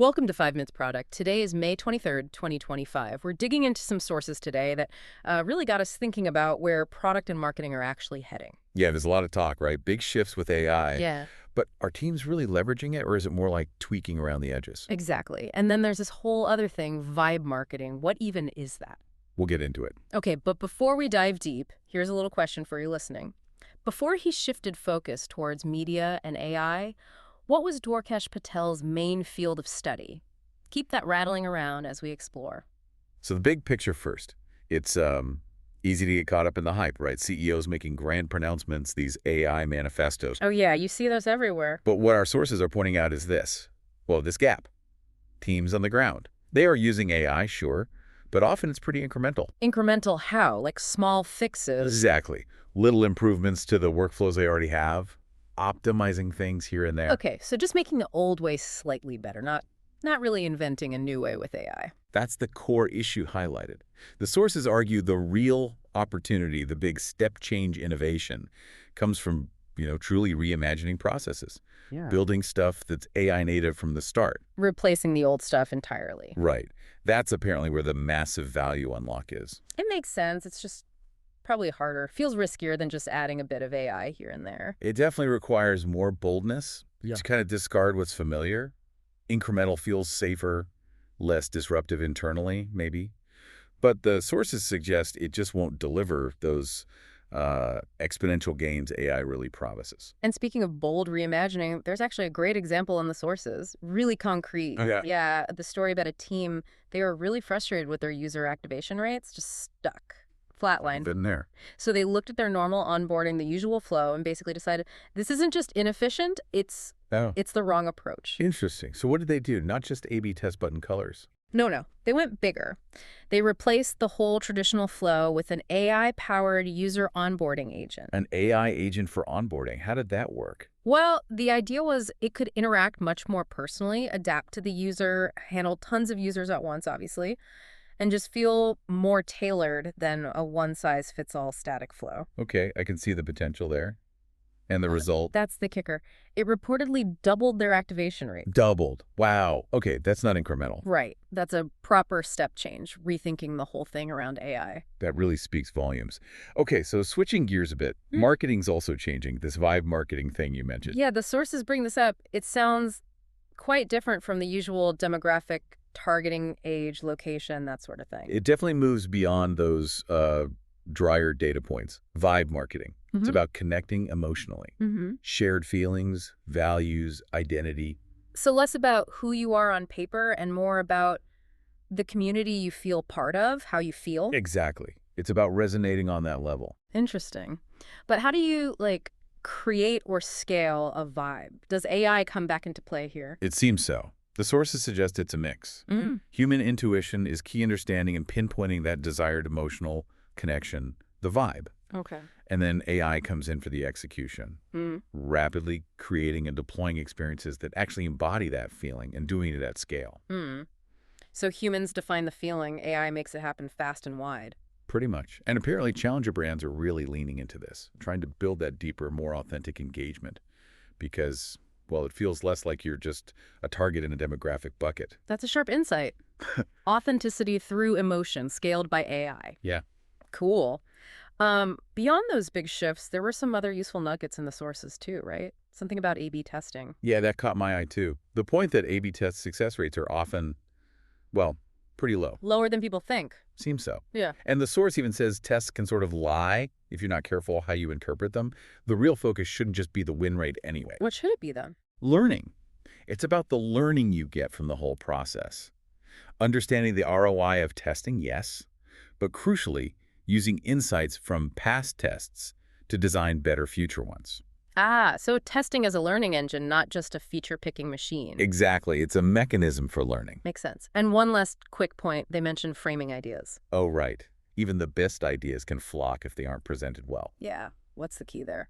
Welcome to 5 Minutes Product. Today is May 23rd, 2025. We're digging into some sources today that really got us thinking about where product and marketing are actually heading. Yeah, there's a lot of talk, right? Big shifts with AI. Yeah, But are teams really leveraging it, or is it more like tweaking around the edges? exactly. And then there's this whole other thing, vibe marketing. What even is that? We'll get into it. Okay, but before we dive deep, here's a little question for you listening. Before he shifted focus towards media and AI, what was Dorkesh Patel's main field of study? Keep that rattling around as we explore. So the big picture first. It's easy to get caught up in the hype, right? CEOs making grand pronouncements, these AI manifestos. Oh yeah, you see those everywhere. But what our sources are pointing out is this. Well, this gap. Teams on the ground. They are using AI, sure, but often it's pretty incremental. Incremental how? Like small fixes? Exactly. Little improvements to the workflows they already have, optimizing things here and there. Okay, so just making the old way slightly better, not really inventing a new way with AI. That's the core issue highlighted. The sources argue the real opportunity, the big step change innovation, comes from, truly reimagining processes, building stuff that's AI native from the start. Replacing the old stuff entirely. Right. That's apparently where the massive value unlock is. It makes sense. It's just probably harder. Feels riskier than just adding a bit of AI here and there. It definitely requires more boldness to kind of discard what's familiar. Incremental feels safer, less disruptive internally, maybe. But the sources suggest it just won't deliver those exponential gains AI really promises. And speaking of bold reimagining, there's actually a great example in the sources. Really concrete. Oh, yeah? Yeah, the story about a team, they were really frustrated with their user activation rates, just stuck. Flatline. Been there. So they looked at their normal onboarding, the usual flow, and basically decided this isn't just inefficient, it's Oh, the wrong approach. interesting. So what did they do? Not just A/B test button colors. No. They went bigger. They replaced the whole traditional flow with an AI-powered user onboarding agent. An AI agent for onboarding. How did that work? Well, the idea was it could interact much more personally, adapt to the user, handle tons of users at once, obviously, and just feel more tailored than a one-size-fits-all static flow. Okay, I can see the potential there. And the result? That's the kicker. It reportedly doubled their activation rate. Doubled. Wow. Okay, that's not incremental. Right. That's a proper step change, rethinking the whole thing around AI. That really speaks volumes. Okay, so switching gears a bit, marketing's also changing, this vibe marketing thing you mentioned. Yeah, the sources bring this up. It sounds quite different from the usual demographic targeting, age, location, that sort of thing. It definitely moves beyond those drier data points. Vibe marketing. It's about connecting emotionally. Shared feelings, values, identity. So less about who you are on paper and more about the community you feel part of, how you feel. Exactly. It's about resonating on that level. Interesting. But how do you, create or scale a vibe? Does AI come back into play here? It seems so. The sources suggest it's a mix. Human intuition is key understanding and pinpointing that desired emotional connection, the vibe. Okay. And then AI comes in for the execution, rapidly creating and deploying experiences that actually embody that feeling and doing it at scale. So humans define the feeling, AI makes it happen fast and wide. Pretty much. And apparently challenger brands are really leaning into this, trying to build that deeper, more authentic engagement because, well, it feels less like you're just a target in a demographic bucket. That's a sharp insight. Authenticity through emotion, scaled by AI. Yeah. Cool. Beyond those big shifts, there were some other useful nuggets in the sources too, right? Something about A/B testing. Yeah, that caught my eye too. The point that A/B test success rates are often, well, pretty low. Lower than people think. Seems so. Yeah. And the source even says tests can sort of lie if you're not careful how you interpret them. The real focus shouldn't just be the win rate anyway. What should it be then? Learning. It's about the learning you get from the whole process. Understanding the ROI of testing, yes, but crucially, using insights from past tests to design better future ones. So testing as a learning engine, not just a feature-picking machine. Exactly. It's a mechanism for learning. Makes sense. And one last quick point, they mentioned framing ideas. Oh, right. Even the best ideas can flock if they aren't presented well. Yeah. What's the key there?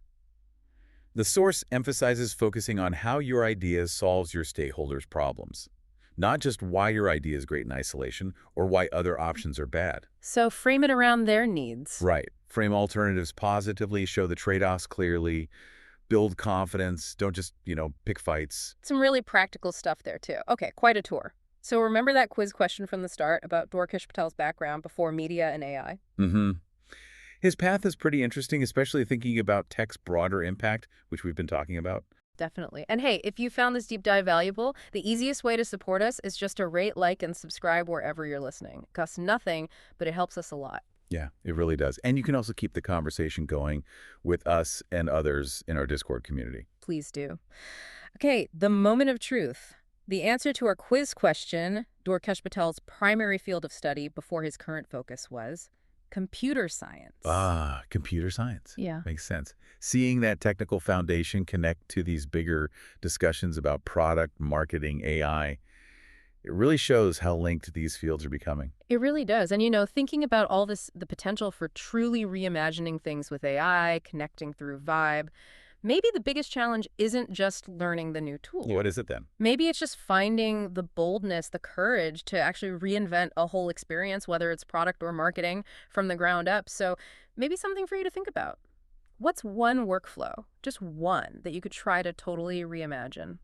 The source emphasizes focusing on how your idea solves your stakeholders' problems, not just why your idea is great in isolation or why other options are bad. So frame it around their needs. Right. Frame alternatives positively, show the trade-offs clearly, build confidence. Don't just, pick fights. Some really practical stuff there, too. Okay, quite a tour. So remember that quiz question from the start about Dorkesh Patel's background before media and AI? Mm-hmm. His path is pretty interesting, especially thinking about tech's broader impact, which we've been talking about. Definitely. And hey, if you found this deep dive valuable, the easiest way to support us is just to rate, like, and subscribe wherever you're listening. It costs nothing, but it helps us a lot. Yeah, it really does. And you can also keep the conversation going with us and others in our Discord community. Please do. Okay, the moment of truth. The answer to our quiz question, Dorkesh Patel's primary field of study before his current focus was computer science. Ah, computer science. Yeah. Makes sense. Seeing that technical foundation connect to these bigger discussions about product, marketing, AI, it really shows how linked these fields are becoming. It really does. And, thinking about all this, the potential for truly reimagining things with AI, connecting through vibe, maybe the biggest challenge isn't just learning the new tool. What is it then? Maybe it's just finding the boldness, the courage to actually reinvent a whole experience, whether it's product or marketing, from the ground up. So maybe something for you to think about. What's one workflow, just one, that you could try to totally reimagine?